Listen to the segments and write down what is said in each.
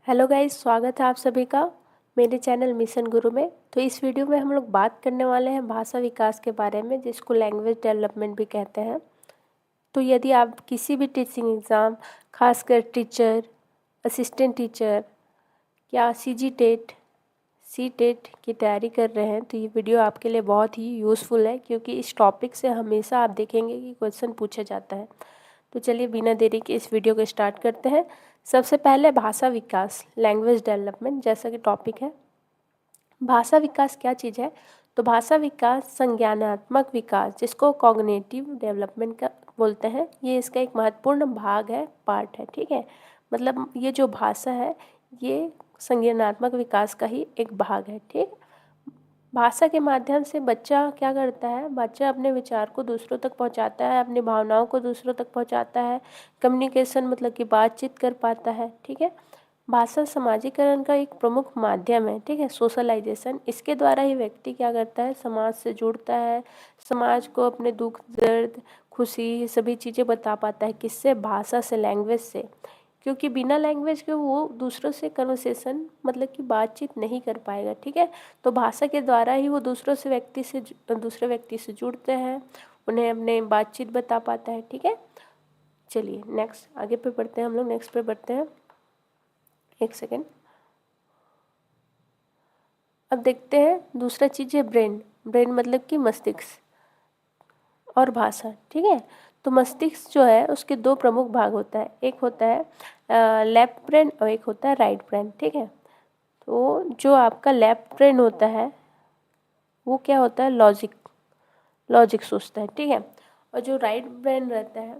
Hello guys, स्वागत है आप सभी का मेरे चैनल मिशन गुरु में। तो इस वीडियो में हम लोग बात करने वाले हैं भाषा विकास के बारे में, जिसको लैंग्वेज डेवलपमेंट भी कहते हैं। तो यदि आप किसी भी टीचिंग एग्ज़ाम, खासकर टीचर, असिस्टेंट टीचर या सी टेट की तैयारी कर रहे हैं, तो ये वीडियो आपके लिए बहुत ही यूज़फुल है, क्योंकि इस टॉपिक से हमेशा आप देखेंगे कि क्वेश्चन पूछा जाता है। तो चलिए बिना देरी के इस वीडियो को स्टार्ट करते हैं। सबसे पहले भाषा विकास, लैंग्वेज डेवलपमेंट जैसा कि टॉपिक है। भाषा विकास क्या चीज़ है? तो भाषा विकास संज्ञानात्मक विकास, जिसको कॉग्निटिव डेवलपमेंट का बोलते हैं, ये इसका एक महत्वपूर्ण भाग है, पार्ट है। ठीक है, मतलब ये जो भाषा है ये संज्ञानात्मक विकास का ही एक भाग है। ठीक, भाषा के माध्यम से बच्चा क्या करता है? बच्चा अपने विचार को दूसरों तक पहुंचाता है, अपनी भावनाओं को दूसरों तक पहुंचाता है, कम्युनिकेशन मतलब कि बातचीत कर पाता है। ठीक है, भाषा समाजीकरण का एक प्रमुख माध्यम है। ठीक है, सोशलाइजेशन, इसके द्वारा ही व्यक्ति क्या करता है? समाज से जुड़ता है, समाज को अपने दुख दर्द खुशी ये सभी चीज़ें बता पाता है। किससे? भाषा से, लैंग्वेज से। क्योंकि बिना लैंग्वेज के वो दूसरों से कन्वर्सेशन मतलब कि बातचीत नहीं कर पाएगा। ठीक है, तो भाषा के द्वारा ही वो दूसरे व्यक्ति से जुड़ते हैं, उन्हें अपने बातचीत बता पाता है। ठीक है, चलिए नेक्स्ट आगे पे बढ़ते हैं, हम लोग नेक्स्ट पे बढ़ते हैं। एक सेकेंड, अब देखते हैं दूसरा चीज़ है ब्रेन। ब्रेन मतलब कि मस्तिष्क और भाषा। ठीक है, तो मस्तिष्क जो है उसके दो प्रमुख भाग होता है, एक होता है लेफ्ट ब्रेन और एक होता है राइट ब्रेन। ठीक है, तो जो आपका लेफ्ट ब्रेन होता है वो क्या होता है? लॉजिक सोचता है। ठीक है, और जो राइट ब्रेन रहता है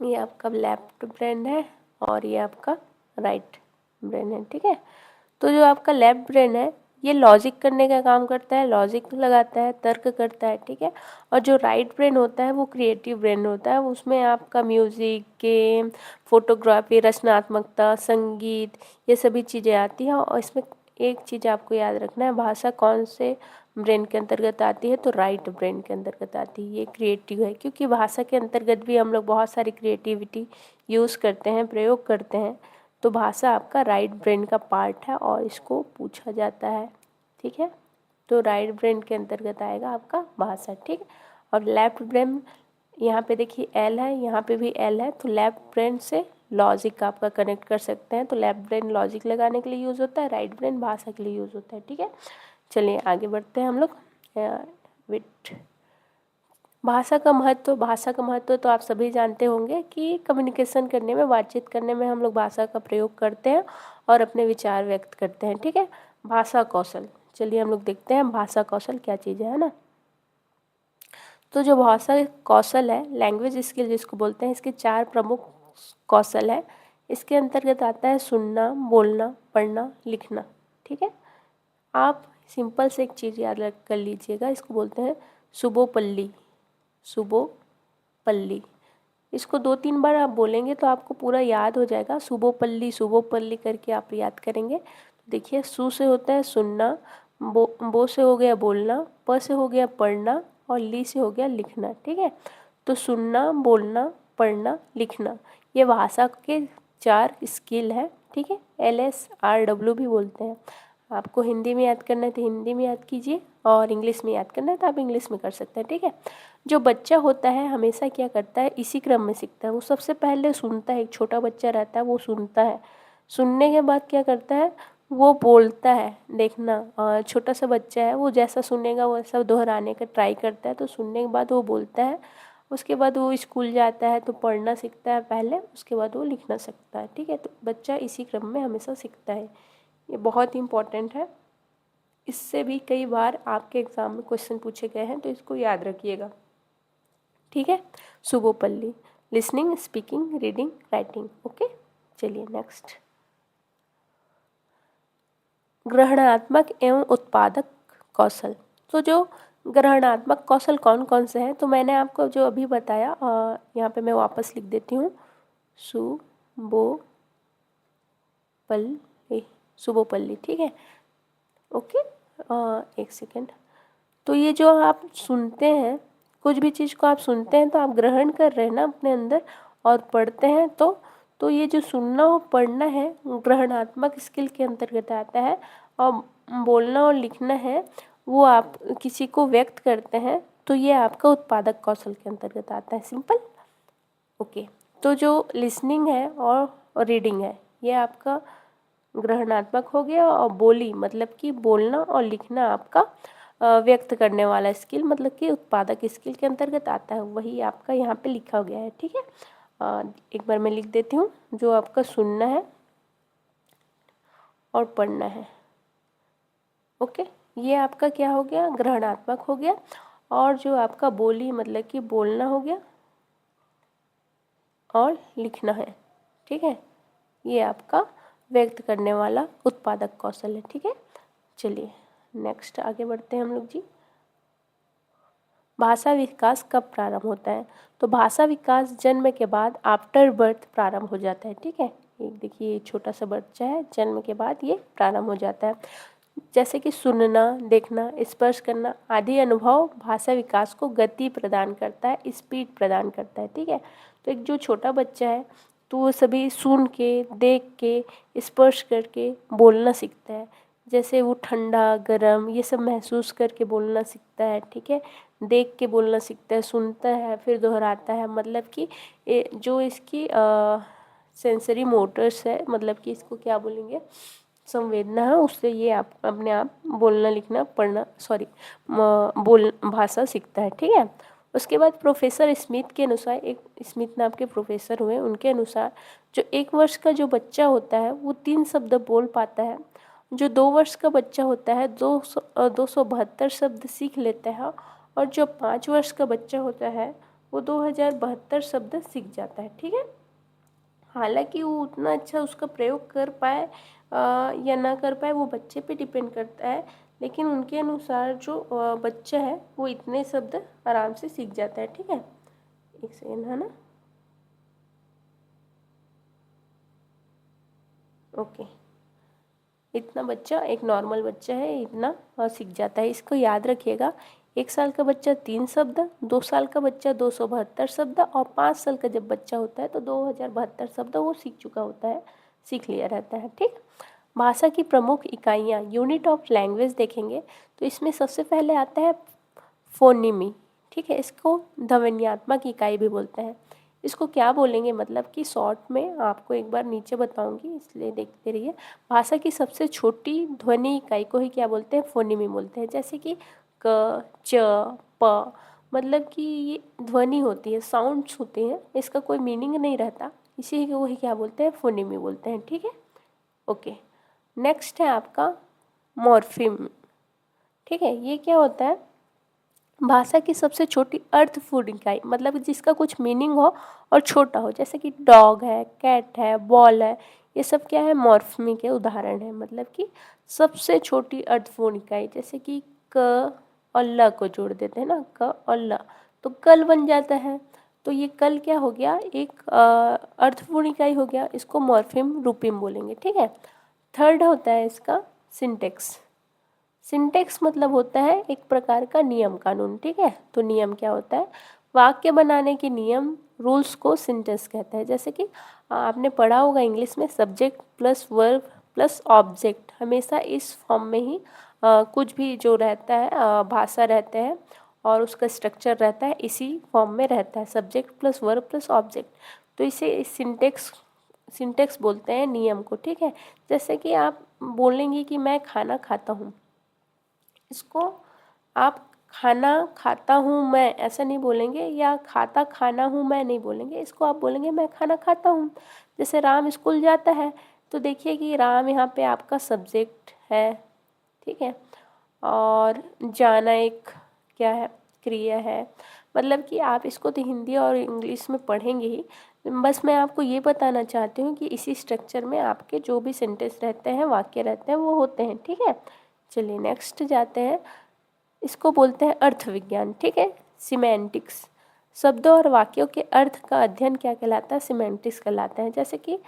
ये आपका लेफ्ट ब्रेन है और ये आपका राइट ब्रेन है। ठीक है, तो जो आपका लेफ्ट ब्रेन है ये लॉजिक करने का काम करता है, लॉजिक लगाता है, तर्क करता है। ठीक है, और जो राइट ब्रेन होता है वो क्रिएटिव ब्रेन होता है, उसमें आपका म्यूज़िक, गेम, फोटोग्राफी, रचनात्मकता, संगीत ये सभी चीज़ें आती हैं। और इसमें एक चीज़ आपको याद रखना है, भाषा कौन से ब्रेन के अंतर्गत आती है? तो राइट ब्रेन के अंतर्गत आती है। ये क्रिएटिव है, क्योंकि भाषा के अंतर्गत भी हम लोग बहुत सारी क्रिएटिविटी यूज़ करते हैं, प्रयोग करते हैं। तो भाषा आपका राइट ब्रेन का पार्ट है और इसको पूछा जाता है। ठीक है, तो राइट ब्रेन के अंतर्गत आएगा आपका भाषा। ठीक है, और लेफ्ट ब्रेन, यहाँ पे देखिए एल है, यहाँ पे भी एल है, तो लेफ्ट ब्रेन से लॉजिक आपका कनेक्ट कर सकते हैं। तो लेफ्ट ब्रेन लॉजिक लगाने के लिए यूज़ होता है, राइट ब्रेन भाषा के लिए यूज़ होता है। ठीक है, चलिए आगे बढ़ते हैं हम लोग। विट भाषा का महत्व तो आप सभी जानते होंगे कि कम्युनिकेशन करने में, बातचीत करने में हम लोग भाषा का प्रयोग करते हैं और अपने विचार व्यक्त करते हैं। ठीक है, भाषा कौशल, चलिए हम लोग देखते हैं भाषा कौशल क्या चीज़ है ना। तो जो भाषा कौशल है, लैंग्वेज स्किल जिसको बोलते हैं, इसके 4 प्रमुख कौशल है। इसके अंतर्गत आता है सुनना, बोलना, पढ़ना, लिखना। ठीक है, आप सिंपल से एक चीज़ याद रख कर लीजिएगा, इसको बोलते हैं सुबोपल्ली। सुबोपल्ली, इसको 2-3 बार आप बोलेंगे तो आपको पूरा याद हो जाएगा। सुबोपल्ली सुबोपल्ली करके आप याद करेंगे। देखिए, सु से होता है सुनना, बो से हो गया बोलना, प से हो गया पढ़ना और ली से हो गया लिखना। ठीक है, तो सुनना, बोलना, पढ़ना, लिखना ये भाषा के 4 स्किल है। ठीक है, LSRW भी बोलते हैं। आपको हिंदी में याद करना है तो हिंदी में याद कीजिए, और इंग्लिश में याद करना है तो आप इंग्लिश में कर सकते हैं। ठीक है, जो बच्चा होता है हमेशा क्या करता है? इसी क्रम में सीखता है। वो सबसे पहले सुनता है, एक छोटा बच्चा रहता है वो सुनता है, सुनने के बाद क्या करता है? वो बोलता है। देखना, छोटा सा बच्चा है वो जैसा सुनेगा वैसा दोहराने का ट्राई करता है, तो सुनने के बाद वो बोलता है। उसके बाद वो स्कूल जाता है तो पढ़ना सीखता है पहले, उसके बाद वो लिखना सीखता है। ठीक है, तो बच्चा इसी क्रम में हमेशा सीखता है, ये बहुत इम्पॉर्टेंट है। इससे भी कई बार आपके एग्ज़ाम में क्वेश्चन पूछे गए हैं, तो इसको याद रखिएगा। ठीक है, सुबोपल्ली, listening, speaking, reading, writing. Okay, चलिए नेक्स्ट, ग्रहणात्मक एवं उत्पादक कौशल। तो जो ग्रहणात्मक कौशल कौन कौन से हैं? तो मैंने आपको जो अभी बताया, यहाँ पे मैं वापस लिख देती हूँ, सुबोपल्ली, सुबोपल्ली। ठीक है, ओके, एक सेकेंड। तो ये जो आप सुनते हैं, कुछ भी चीज़ को आप सुनते हैं तो आप ग्रहण कर रहे हैं ना अपने अंदर, और पढ़ते हैं तो तो ये जो सुनना और पढ़ना है ग्रहणात्मक स्किल के अंतर्गत आता है, और बोलना और लिखना है वो आप किसी को व्यक्त करते हैं तो ये आपका उत्पादक कौशल के अंतर्गत आता है। सिंपल। ओके। तो जो लिसनिंग है और रीडिंग है ये आपका ग्रहणात्मक हो गया, और बोली मतलब कि बोलना और लिखना आपका व्यक्त करने वाला स्किल मतलब कि उत्पादक स्किल के अंतर्गत आता है, वही आपका यहाँ पे लिखा गया है। ठीक है, एक बार मैं लिख देती हूँ। जो आपका सुनना है और पढ़ना है, ओके, ये आपका क्या हो गया, ग्रहणात्मक हो गया। और जो आपका बोली मतलब कि बोलना हो गया और लिखना है, ठीक है, ये आपका व्यक्त करने वाला उत्पादक कौशल है। ठीक है, चलिए नेक्स्ट आगे बढ़ते हैं हम लोग जी। भाषा विकास कब प्रारंभ होता है? तो भाषा विकास जन्म के बाद आफ्टर बर्थ प्रारंभ हो जाता है। ठीक है, एक देखिए ये छोटा सा बच्चा है, जन्म के बाद ये प्रारंभ हो जाता है। जैसे कि सुनना, देखना, स्पर्श करना आदि अनुभव भाषा विकास को गति प्रदान करता है, स्पीड प्रदान करता है। ठीक है, तो एक जो छोटा बच्चा है तो वो सभी सुन के, देख के, स्पर्श करके बोलना सीखता है। जैसे वो ठंडा, गरम ये सब महसूस करके बोलना सीखता है। ठीक है, देख के बोलना सीखता है, सुनता है फिर दोहराता है, मतलब कि जो इसकी सेंसरी मोटर्स है, मतलब कि इसको क्या बोलेंगे, संवेदना है, उससे ये आप अपने आप बोलना, लिखना, पढ़ना बोल भाषा सीखता है। ठीक है, उसके बाद प्रोफेसर स्मिथ के अनुसार, एक स्मिथ नाम के प्रोफेसर हुए, उनके अनुसार जो 1 वर्ष का जो बच्चा होता है वो 3 शब्द बोल पाता है। जो 2 वर्ष का बच्चा होता है 272 शब्द सीख लेता है, और जो 5 वर्ष का बच्चा होता है वो 2072 शब्द सीख जाता है। ठीक है, हालांकि वो उतना अच्छा उसका प्रयोग कर पाए या ना कर पाए वो बच्चे पे डिपेंड करता है, लेकिन उनके अनुसार जो बच्चा है वो इतने शब्द आराम से सीख जाता है। ठीक है, एक सेकेंड है ना, ओके, इतना बच्चा, एक नॉर्मल बच्चा है, इतना सीख जाता है। इसको याद रखिएगा, 1 साल का बच्चा 3 शब्द, 2 साल का बच्चा 272 शब्द, और 5 साल का जब बच्चा होता है तो 2072 शब्द वो सीख चुका होता है, सीख लिया रहता है। ठीक, भाषा की प्रमुख इकाइयाँ, यूनिट ऑफ लैंग्वेज देखेंगे तो इसमें सबसे पहले आता है फोनीमी। ठीक है, इसको ध्वन्यात्मक इकाई भी बोलते हैं। इसको क्या बोलेंगे, मतलब कि शॉर्ट में आपको एक बार नीचे बताऊंगी, इसलिए देखते रहिए। भाषा की सबसे छोटी ध्वनि इकाई को ही क्या बोलते हैं, फोनीमी बोलते हैं। जैसे कि क, च, प, मतलब कि ये ध्वनि होती है, साउंड्स होती हैं, इसका कोई मीनिंग नहीं रहता, इसी को ही क्या बोलते हैं, फोनीमी बोलते हैं। ठीक है, ओके। नेक्स्ट है आपका मॉर्फिम। ठीक है, ये क्या होता है, भाषा की सबसे छोटी अर्थपूर्ण इकाई, मतलब जिसका कुछ मीनिंग हो और छोटा हो, जैसे कि डॉग है, कैट है, बॉल है, ये सब क्या है, मॉर्फमी के उदाहरण है। मतलब कि सबसे छोटी अर्थपूर्ण इकाई, जैसे कि क और ल को जोड़ देते हैं ना, क और ल, तो कल बन जाता है। तो ये कल क्या हो गया, एक अर्थपूर्ण इकाई हो गया, इसको मॉर्फिम रूपिम बोलेंगे। ठीक है, थर्ड होता है इसका सिंटेक्स। सिंटेक्स मतलब होता है एक प्रकार का नियम कानून। ठीक है, तो नियम क्या होता है, वाक्य बनाने के नियम, रूल्स को सिंटेक्स कहते हैं। जैसे कि आपने पढ़ा होगा इंग्लिश में, subject plus verb plus object, हमेशा इस फॉर्म में ही कुछ भी जो रहता है भाषा रहते हैं और उसका स्ट्रक्चर रहता है, इसी फॉर्म में रहता है, subject plus verb plus object. तो इसे सिंटेक्स सिंटेक्स बोलते हैं नियम को। ठीक है, जैसे कि आप बोलेंगे कि मैं खाना खाता हूँ, इसको आप खाना खाता हूँ मैं ऐसा नहीं बोलेंगे, या खाता खाना हूँ मैं नहीं बोलेंगे, इसको आप बोलेंगे मैं खाना खाता हूँ। जैसे राम स्कूल जाता है, तो देखिए कि राम यहाँ पे आपका सब्जेक्ट है। ठीक है, और जाना एक क्या है, क्रिया है। मतलब कि आप इसको तो हिंदी और इंग्लिश में पढ़ेंगे ही, बस मैं आपको ये बताना चाहती हूँ कि इसी स्ट्रक्चर में आपके जो भी सेंटेंस रहते हैं, वाक्य रहते हैं, वो होते हैं। ठीक है, चलिए नेक्स्ट जाते हैं, इसको बोलते हैं अर्थ विज्ञान। ठीक है, सिमेंटिक्स, शब्दों और वाक्यों के अर्थ का अध्ययन क्या कहलाता है, सिमेंटिक्स कहलाता है। जैसे कि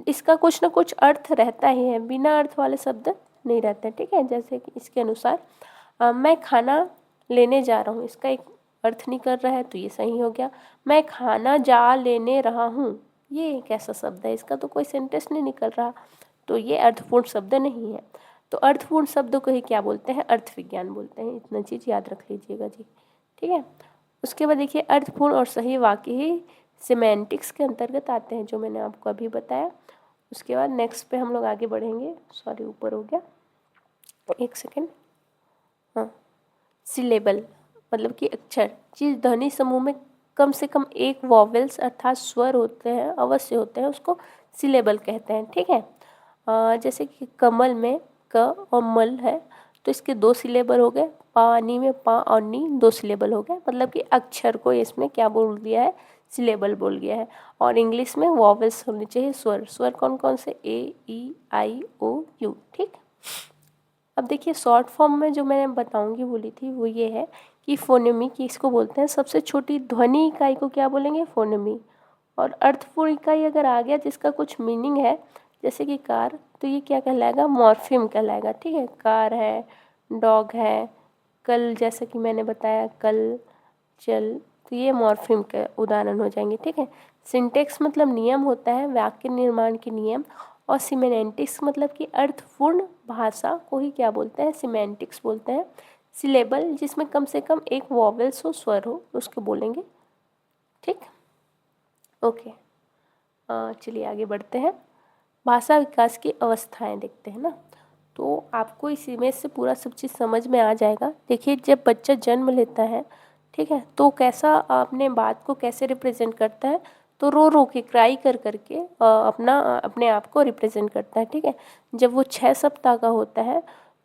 इसका कुछ ना कुछ अर्थ रहता ही है, बिना अर्थ वाले शब्द नहीं रहते। ठीक है, जैसे कि इसके अनुसार मैं खाना लेने जा रहा हूँ, इसका एक अर्थ नहीं कर रहा है, तो ये सही हो गया। मैं खाना जा लेने रहा हूँ, ये एक ऐसा शब्द है, इसका तो कोई सेंटेंस नहीं निकल रहा, तो ये अर्थपूर्ण शब्द नहीं है। तो अर्थपूर्ण शब्द को ही क्या बोलते हैं? अर्थ विज्ञान बोलते हैं। इतना चीज़ याद रख लीजिएगा जी, ठीक है। उसके बाद देखिए अर्थपूर्ण और सही वाक्य ही सिमेंटिक्स के अंतर्गत आते हैं, जो मैंने आपको अभी बताया। उसके बाद नेक्स्ट पे हम लोग आगे बढ़ेंगे। सॉरी, ऊपर हो गया, एक सेकेंड। हाँ, सिलेबल मतलब कि अक्षर। जिस ध्वनि समूह में कम से कम एक वॉवेल्स अर्थात स्वर होते हैं, अवश्य होते हैं, उसको सिलेबल कहते हैं, ठीक है। जैसे कि कमल में क और मल है, तो इसके 2 सिलेबल हो गए। पानी में पा और नी 2 सिलेबल हो गए, मतलब कि अक्षर को इसमें क्या बोल दिया है? सिलेबल बोल गया है। और इंग्लिश में वॉवेल्स होने चाहिए, स्वर। स्वर कौन कौन से? ए, ई, आई, ओ, यू, ठीक। अब देखिए शॉर्ट फॉर्म में जो मैं बताऊंगी बोली थी वो ये है कि फोनेमी की इसको बोलते हैं। सबसे छोटी ध्वनि इकाई को क्या बोलेंगे? फोनेमी। और अर्थपूर्ण इकाई अगर आ गया जिसका कुछ मीनिंग है, जैसे कि कार, तो ये क्या कहलाएगा? मॉर्फिम कहलाएगा, ठीक है। कार है, डॉग है, कल जैसे कि मैंने बताया, कल, चल, तो ये मॉर्फिम के उदाहरण हो जाएंगे, ठीक है। सिंटेक्स मतलब नियम होता है, वाक्य निर्माण के नियम। और सिमेंटिक्स मतलब कि अर्थपूर्ण भाषा को ही क्या बोलते हैं? सिमेंटिक्स बोलते हैं। सिलेबल जिसमें कम से कम एक वॉवेल्स हो, स्वर हो, उसको बोलेंगे, ठीक। ओके, चलिए आगे बढ़ते हैं। भाषा विकास की अवस्थाएं देखते हैं ना, तो आपको इस इमेज से पूरा सब चीज़ समझ में आ जाएगा। देखिए जब बच्चा जन्म लेता है, ठीक है, तो कैसा अपने बात को कैसे रिप्रेजेंट करता है? तो रो रो के, क्राई कर करके अपने आप को रिप्रेजेंट करता है, ठीक है। जब वो 6 सप्ताह का होता है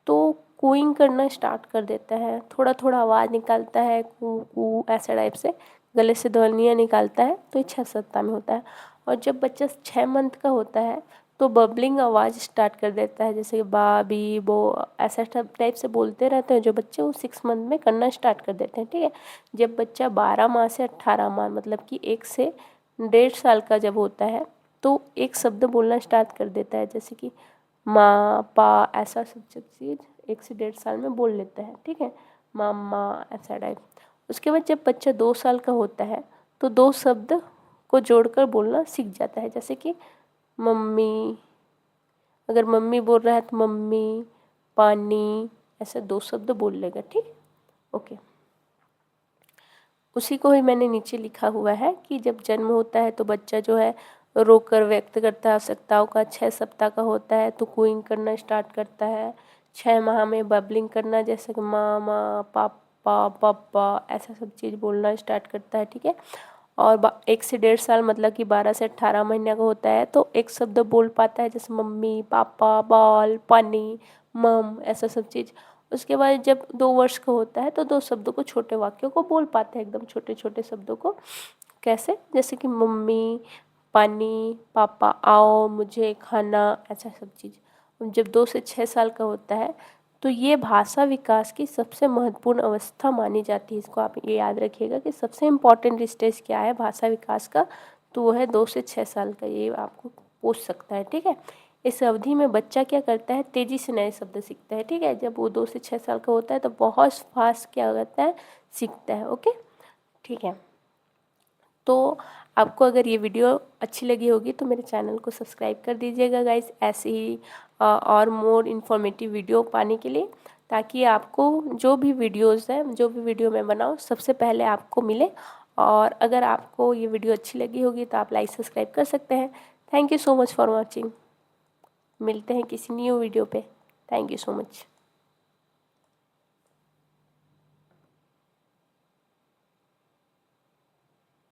तो कूइंग करना स्टार्ट कर देता है, थोड़ा थोड़ा आवाज़ निकालता है, कू कू ऐसा टाइप से गले से ध्वनियाँ निकालता है, तो ये 6 सप्ताह में होता है। और जब बच्चा 6 मंथ का होता है तो बबलिंग आवाज़ स्टार्ट कर देता है, जैसे बा, बी, बो, ऐसा सब टाइप से बोलते रहते हैं जो बच्चे वो 6 मंथ में करना स्टार्ट कर देते हैं, ठीक है। जब बच्चा 12 माह से 18 माह मतलब कि 1 से 1.5 साल का जब होता है तो एक शब्द बोलना स्टार्ट कर देता है, जैसे कि माँ, पा, ऐसा सब चीज़ 1 से 1.5 साल में बोल लेता है, ठीक है। मामा, ऐसा टाइप। उसके बाद जब बच्चा 2 साल का होता है तो 2 शब्द को जोड़कर बोलना सीख जाता है, जैसे कि मम्मी, अगर मम्मी बोल रहा है तो मम्मी, पानी, ऐसे 2 शब्द बोल लेगा, ठीक। ओके, उसी को ही मैंने नीचे लिखा हुआ है कि जब जन्म होता है तो बच्चा जो है रोकर व्यक्त करता है आवश्यकताओं का। 6 सप्ताह का होता है तो कूइंग करना स्टार्ट करता है। 6 माह में बबलिंग करना, जैसे कि मामा, पापा, पापा, ऐसा सब चीज़ बोलना स्टार्ट करता है, ठीक है। और 1 से 1.5 साल मतलब कि 12 से 18 महीने का होता है तो एक शब्द बोल पाता है, जैसे मम्मी, पापा, बॉल, पानी, मम, ऐसा सब चीज़। उसके बाद जब 2 वर्ष का होता है तो 2 शब्दों को, छोटे वाक्यों को बोल पाते हैं, एकदम छोटे छोटे शब्दों को। कैसे? जैसे कि मम्मी, पानी, पापा, आओ, मुझे, खाना, ऐसा सब चीज़। जब 2 से 6 साल का होता है तो ये भाषा विकास की सबसे महत्वपूर्ण अवस्था मानी जाती है। इसको आप ये याद रखिएगा कि सबसे इम्पॉर्टेंट स्टेज क्या है भाषा विकास का, तो वो है 2 से 6 साल का। ये आपको पूछ सकता है, ठीक है। इस अवधि में बच्चा क्या करता है? तेज़ी से नए शब्द सीखता है, ठीक है। जब वो 2 से 6 साल का होता है तो बहुत फास्ट क्या करता है? सीखता है, ओके, ठीक है। तो आपको अगर ये वीडियो अच्छी लगी होगी तो मेरे चैनल को सब्सक्राइब कर दीजिएगा गाइस, ऐसे ही और मोर इन्फॉर्मेटिव वीडियो पाने के लिए, ताकि आपको जो भी वीडियोस हैं, जो भी वीडियो मैं बनाऊँ सबसे पहले आपको मिले। और अगर आपको ये वीडियो अच्छी लगी होगी तो आप लाइक सब्सक्राइब कर सकते हैं। Thank you so much for watching. मिलते हैं किसी न्यू वीडियो पे। Thank you so much.